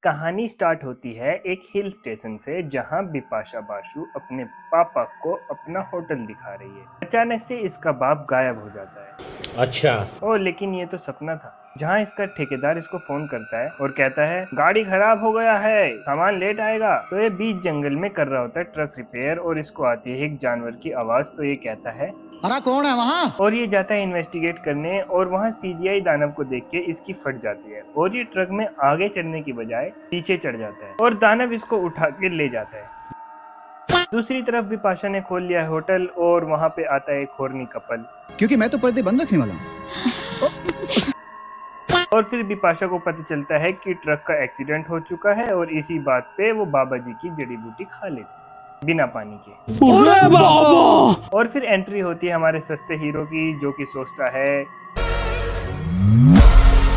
कहानी स्टार्ट होती है एक हिल स्टेशन से जहां बिपाशा बासु अपने पापा को अपना होटल दिखा रही है। अचानक से इसका बाप गायब हो जाता है। अच्छा। ओ लेकिन ये तो सपना था। जहां इसका ठेकेदार इसको फोन करता है और कहता है गाड़ी खराब हो गया है, सामान लेट आएगा। तो ये बीच जंगल में कर रहा होता है ट्रक रिपेयर और इसको आती है एक जानवर की आवाज। तो ये कहता है अरे कौन है वहाँ? और ये जाता है इन्वेस्टिगेट करने और वहाँ सीजीआई दानव को देख के इसकी फट जाती है और ये ट्रक में आगे चढ़ने की बजाय पीछे चढ़ जाता है और दानव इसको उठा के ले जाता है। दूसरी तरफ बिपाशा ने खोल लिया है होटल और वहाँ पे आता है एक हॉर्नी कपल, क्योंकि मैं तो पर्दे बंद रखने वाला हूँ। और फिर बिपाशा को पता चलता है कि ट्रक का एक्सीडेंट हो चुका है और इसी बात पे वो बाबा जी की जड़ी बूटी खा लेती बिना पानी के। अरे बाबा! और फिर एंट्री होती है हमारे सस्ते हीरो की, जो कि सोचता है,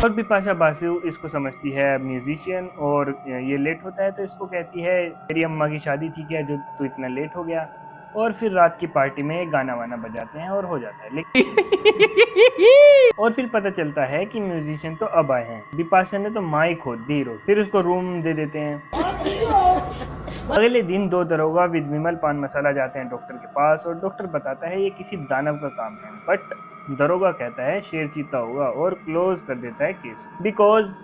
और बिपाशा बासु इसको समझती है म्यूजिशियन और ये लेट होता है तो इसको कहती है तेरी अम्मा की शादी थी क्या जो तू इतना लेट हो गया। और फिर रात की पार्टी में गाना वाना बजाते हैं और हो जाता है। लेकिन और फिर पता चलता है कि म्यूजिशियन तो अब आए हैं, बिपाशा ने तो माइक खो दी रो। फिर उसको रूम दे देते हैं। अगले दिन दो दरोगा विद विमल पान मसाला जाते हैं डॉक्टर के पास और डॉक्टर बताता है ये किसी दानव का काम है, बट दरोगा कहता है शेर चीता होगा और क्लोज कर देता है केस बिकॉज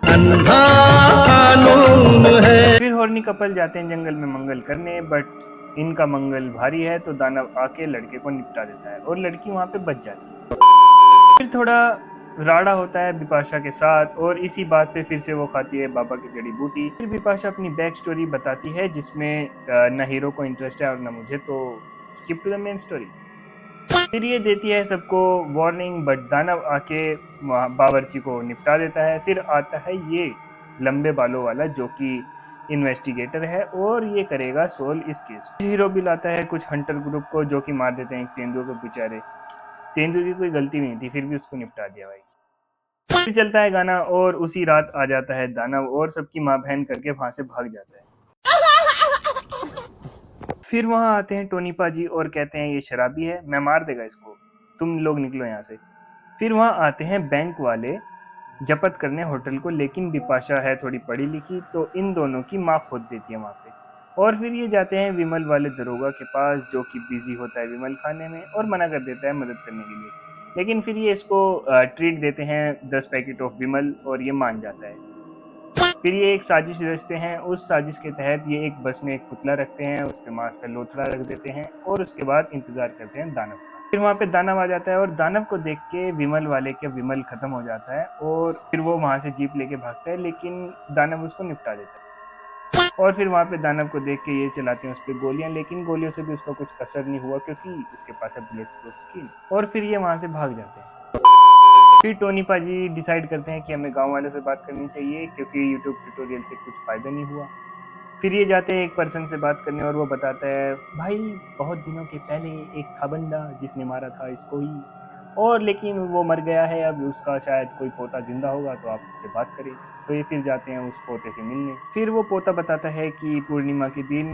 फिर हॉर्नी कपल जाते हैं जंगल में मंगल करने, बट इनका मंगल भारी है तो दानव आके लड़के को निपटा देता है और लड़की वहां पे बच जाती है। फिर थोड़ा राड़ा होता है बिपाशा के साथ और इसी बात पे फिर से वो खाती है बाबा की जड़ी बूटी। फिर बिपाशा अपनी बैक स्टोरी बताती है जिसमें न हीरो को इंटरेस्ट है और न मुझे, तो skip to the main story. फिर ये देती है सबको वार्निंग, बट दानव आके बावर्ची को निपटा देता है। फिर आता है ये लंबे बालों वाला जो कि इन्वेस्टिगेटर है और ये करेगा सोल्व इस केस। हीरो भी लाता है कुछ हंटर ग्रुप को जो कि मार देते हैं तेंदुए को। बेचारे तेंदुए की कोई गलती नहीं थी फिर भी उसको निपटा दिया भाई। फिर चलता है गाना और उसी रात आ जाता है दानव और सबकी माँ बहन करके वहां से भाग जाता है। फिर वहां आते हैं टोनी पाजी और कहते हैं ये शराबी है, मैं मार देगा इसको, तुम लोग निकलो यहाँ से। फिर वहां आते हैं बैंक वाले जब्त करने होटल को, लेकिन बिपाशा है थोड़ी पढ़ी लिखी तो इन दोनों की माँ खोद देती है वहां पे। और फिर ये जाते हैं विमल वाले दरोगा के पास जो कि बिजी होता है विमल खाने में और मना कर देता है मदद करने के लिए। लेकिन फिर ये इसको ट्रीट देते हैं 10 पैकेट ऑफ विमल और ये मान जाता है। फिर ये एक साजिश रचते हैं, उस साजिश के तहत ये एक बस में एक पुतला रखते हैं, उस पर मांस का लोथड़ा रख देते हैं और उसके बाद इंतजार करते हैं दानव का। फिर वहाँ पे दानव आ जाता है और दानव को देख के विमल वाले के विमल खत्म हो जाता है और फिर वो वहाँ से जीप लेके भागता है, लेकिन दानव उसको निपटा देता है। और फिर वहाँ पे दानव को देख के ये चलाते हैं उस पर गोलियां, लेकिन गोलियों से भी उसका कुछ असर नहीं हुआ क्योंकि इसके पास है बुलेट प्रूफ स्किन। और फिर ये वहाँ से भाग जाते हैं। फिर टोनी पाजी डिसाइड करते हैं कि हमें गांव वालों से बात करनी चाहिए क्योंकि यूट्यूब ट्यूटोरियल से कुछ फ़ायदा नहीं हुआ। फिर ये जाते हैं एक पर्सन से बात करने और वो बताता है भाई बहुत दिनों के पहले एक था बंदा जिसने मारा था इसको ही, और लेकिन वो मर गया है, अब उसका शायद कोई पोता जिंदा होगा तो आप उससे बात करें। तो ये फिर जाते हैं उस पोते से मिलने। फिर वो पोता बताता है कि पूर्णिमा के दिन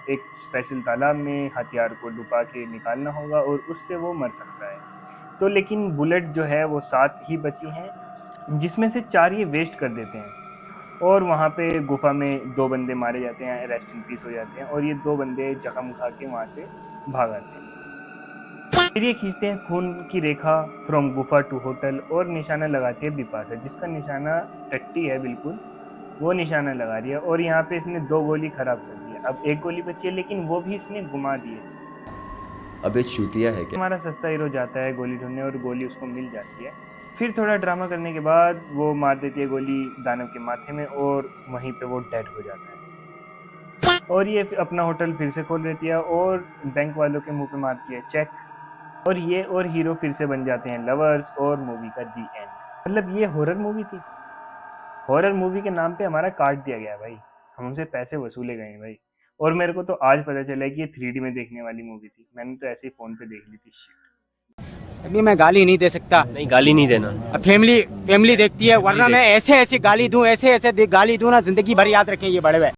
एक स्पेशल तालाब में हथियार को डुबा के निकालना होगा और उससे वो मर सकता है। तो लेकिन बुलेट जो है वो 7 ही बची हैं जिसमें से 4 ये वेस्ट कर देते हैं और वहाँ पे गुफा में 2 बंदे मारे जाते हैं, रेस्ट इन पीस हो जाते हैं और ये 2 बंदे जख्म खा के वहाँ से भाग आते हैं। फिर ये खींचते हैं खून की रेखा फ्रॉम गुफा टू होटल और निशाना लगाती है बिपाशा जिसका निशाना टट्टी है, बिल्कुल वो निशाना लगा रही है और यहाँ पे इसने 2 गोली खराब कर दी है। अब 1 गोली बची है लेकिन वो भी इसने घुमा दी है। अबे चूतिया है क्या? हमारा सस्ता हीरो जाता है गोली ढूंढने और गोली उसको मिल जाती है। फिर थोड़ा ड्रामा करने के बाद वो मार देती है गोली दानव के माथे में और वहीं पे वो डेड हो जाता है। और ये अपना होटल फिर से खोल लेती है और बैंक वालों के मुंह पे मारती है चेक, और ये और हीरो फिर से बन जाते हैं लवर्स और मूवी का दी एंड। मतलब ये हॉरर मूवी थी, हॉरर मूवी के नाम पे हमारा काट दिया गया भाई, हमसे पैसे वसूले गए हैं भाई। और मेरे को तो आज पता चला कि ये 3D में देखने वाली मूवी थी, मैंने तो ऐसे ही फोन पे देख ली थी। शिट, अभी मैं गाली नहीं दे सकता। नहीं, गाली नहीं देना। अब फैमिली देखती है, वरना मैं ऐसे गाली दूं, ऐसे गाली दूं ना, जिंदगी भर याद रखें ये बड़े भाई।